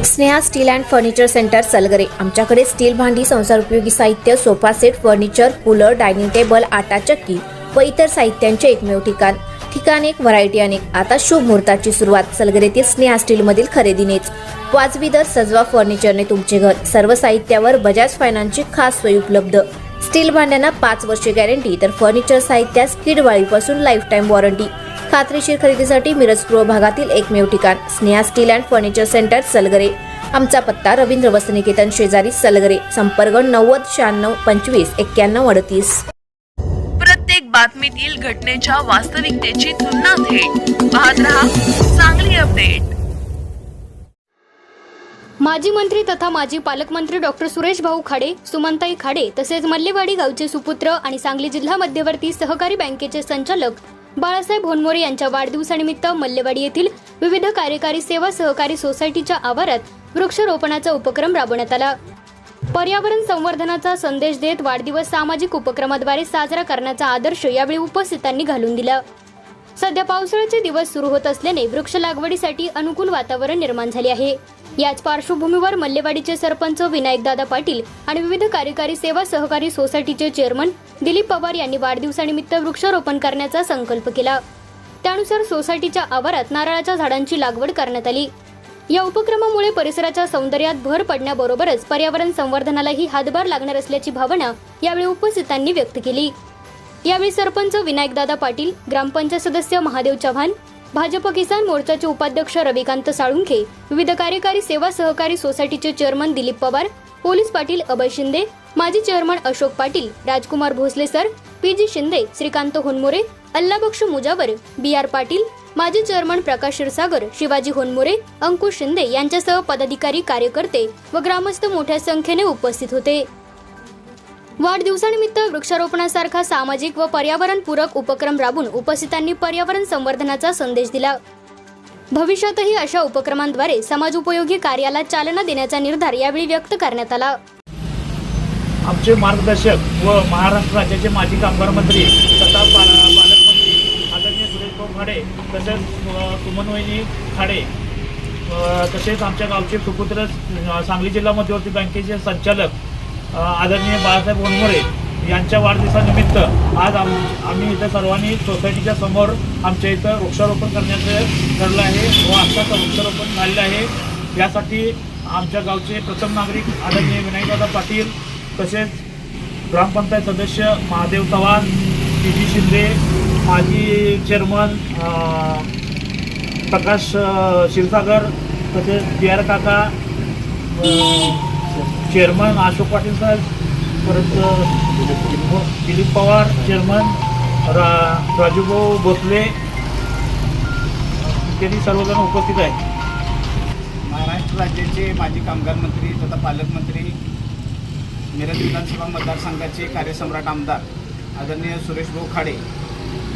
Sneha steel and furniture centre Salgare. आमच्याकडे steel भांडी, संसार उपयोगी साहित्य, sofa set, furniture, cooler, dining table, आटा चक्की व इतर साहित्यांचे एकमेव ठिकाण एक, व्हरायटी अनेक। आता शुभ मुहूर्ताची सुरुवात सलगरेतील स्नेहा स्टील मधील खरेदीनेच। वाजवी दर, सजवा फर्निचरने तुमचे घर। सर्व साहित्यावर बजाज फायनान्सची खास सोय उपलब्ध। स्टील भांड्यांना 5 वर्षे गॅरंटी, तर फर्निचर साहित्यास किडवाळीपासून लाईफ टाइम वॉरंटी। खात्रीशीर खरेदीसाठी मिरज पूर्व भागातील एकमेव ठिकाण Sneha steel and furniture centre Salgare. आमचा पत्ता रवींद्र वस्त्रनिकेतन शेजारी सलगरे। संपर्क 90 96 25 91 38। प्रत्येक बातमीतील घटनेच्या वास्तविकतेची तुलना थेट पाहत रहा सांगली अपडेट। माजी मंत्री तथा माजी पालकमंत्री डॉक्टर सुरेश भाऊ खाडे, सुमनताई खाडे तसेच मल्लेवाडी गावचे सुपुत्र आणि सांगली जिल्हा मध्यवर्ती सहकारी बँकेचे संचालक बाळासाहेब होनमोरे यांच्या वाढदिवसानिमित्त मल्लेवाडी येथील विविध कार्यकारी सेवा सहकारी सोसायटीच्या आवारात वृक्षारोपणाचा उपक्रम राबवण्यात आला। पर्यावरण संवर्धनाचा संदेश देत वाढदिवस सामाजिक उपक्रमाद्वारे साजरा करण्याचा आदर्श यावेळी उपस्थितांनी घालून दिला। सध्या पावसाळ्याचे दिवस सुरू होत असल्याने वृक्ष लागवडीसाठी अनुकूल वातावरण निर्माण झाले आहे। याच पार्श्वभूमीवर मल्लेवाडीचे सरपंच विनायकदादा पाटील आणि विविध कार्यकारी सेवा सहकारी सोसायटीचे चेअरमन दिलीप पवार यांनी वाढदिवसानिमित्त वृक्षारोपण करण्याचा संकल्प केला। त्यानुसार सोसायटीच्या आवारात नारळाच्या झाडांची लागवड करण्यात आली। या उपक्रमामुळे परिसराच्या सौंदर्यात भर पडण्याबरोबरच पर्यावरण संवर्धनालाही हातभार लागणार असल्याची भावना यावेळी उपस्थितांनी व्यक्त केली। यावेळी सरपंच विनायकदादा पाटील, ग्रामपंचायत सदस्य महादेव चव्हाण, भाजप किसान मोर्चाचे उपाध्यक्ष रविकांत साळुंखे, विविध कार्यकारी सेवा सहकारी सोसायटीचे चेअरमन दिलीप पवार, पोलीस पाटील अभय शिंदे, माजी chairman Ashok Patil, Rajkumar Bhosale sir, PG Shinde, Shrikant Honmore, Allabaksh Mujawar, BR Patil, माजी चेअरमन प्रकाश क्षीरसागर, शिवाजी होनमोरे, अंकुश शिंदे यांच्यासह पदाधिकारी, कार्यकर्ते व ग्रामस्थ मोठ्या संख्येने उपस्थित होते। वाढदिवसानिमित्त वृक्षारोपणासारखा सामाजिक व पर्यावरणपूरक उपक्रम राबवून उपस्थितांनी पर्यावरण संवर्धनाचा संदेश दिला। भविष्यातही अशा उपक्रमांद्वारे समाज उपयोगी कार्याला चालना देण्याचा निर्धार यावेळी व्यक्त करण्यात आला। आमचे मार्गदर्शक व महाराष्ट्र राज्याचे माजी कामगार मंत्री तथा पालकमंत्री आदरणीय सुरेश भाऊ खाडे, तसेच सुमनवहिनी खाडे, तसेच आमच्या गावचे सुपुत्र सांगली जिल्हा मध्यवर्ती बँकेचे संचालक आदरणीय बाळासाहेब होनमोरे यांच्या वाढदिवसानिमित्त आज आम्ही इथं सर्वांनी सोसायटीच्या समोर आमच्या इथं वृक्षारोपण करण्याचं ठरलं आहे व आत्ताच वृक्षारोपण झालेलं आहे। यासाठी आमच्या गावचे प्रथम नागरिक आदरणीय विनायकदादा पाटील, तसेच ग्रामपंचायत सदस्य महादेव चव्हाण, पीजी शिंदे, माजी चेअरमन प्रकाश क्षीरसागर, तसेच BR काका, चेअरमन अशोक पाटील साहेब, परत दिलीप पवार चेअरमन, राजूभाऊ भोसले इत्यादी सर्वजण उपस्थित आहेत। महाराष्ट्र राज्याचे माजी कामगार मंत्री तथा पालकमंत्री, मिरज विधानसभा मतदारसंघाचे कार्यसम्राट आमदार आदरणीय सुरेश भाऊ खाडे,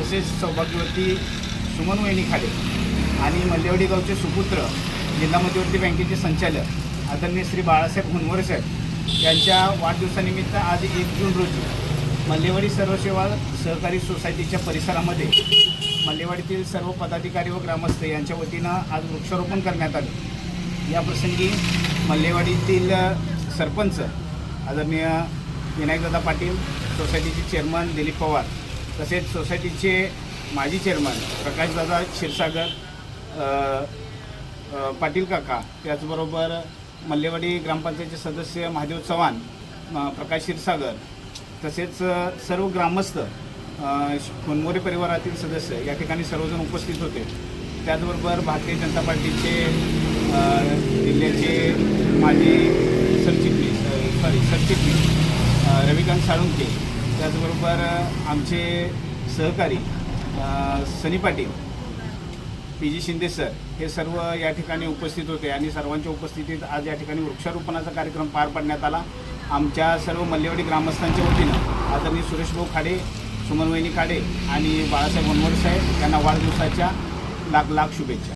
तसेच सौभाग्यवती सुमनवहिनी खाडे आणि मल्लेवाडी गावचे सुपुत्र जिल्हा मध्यवर्ती बँकेचे संचालक आदरणीय श्री बाळासाहेब होनमोरे साहेब यांच्या वाढदिवसानिमित्त आज 1 जून रोजी मल्लेवाडी सर्वसेवा सहकारी सोसायटीच्या परिसरामध्ये मल्लेवाडीतील सर्व पदाधिकारी व ग्रामस्थ यांच्या वतीनं आज वृक्षारोपण करण्यात आले। या प्रसंगी मल्लेवाडीतील सरपंच आदरणीय विनायकदादा पाटील, सोसायटीचे चेअरमन दिलीप पवार, तसेच सोसायटीचे माजी चेअरमन प्रकाशदादा क्षीरसागर, पाटील काका, त्याचबरोबर मल्लेवाडी ग्रामपंचायतचे सदस्य महादेव चव्हाण, प्रकाश क्षीरसागर, तसेच सर्व ग्रामस्थ होनमोरे परिवारातील सदस्य या ठिकाणी सर्वजण उपस्थित होते। त्याचबरोबर भारतीय जनता पार्टीचे जिल्ह्याचे माजी सरचिटणीस रविकांत साळुंखे, त्याचबरोबर आमचे सहकारी सनी पाटील, पीजी शिंदे सर, हे सर्व या ठिकाणी उपस्थित होते आणि सर्वांच्या उपस्थितीत आज या ठिकाणी वृक्षारोपणाचा कार्यक्रम पार पाडण्यात आला। आमच्या सर्व मल्लेवाडी ग्रामस्थांच्या वतीनं आदरणीय सुरेश भाऊ खाडे, सुमनवहिनी खाडे आणि बाळासाहेब होनमोरे साहेब यांना वाढदिवसाच्या लाख लाख शुभेच्छा।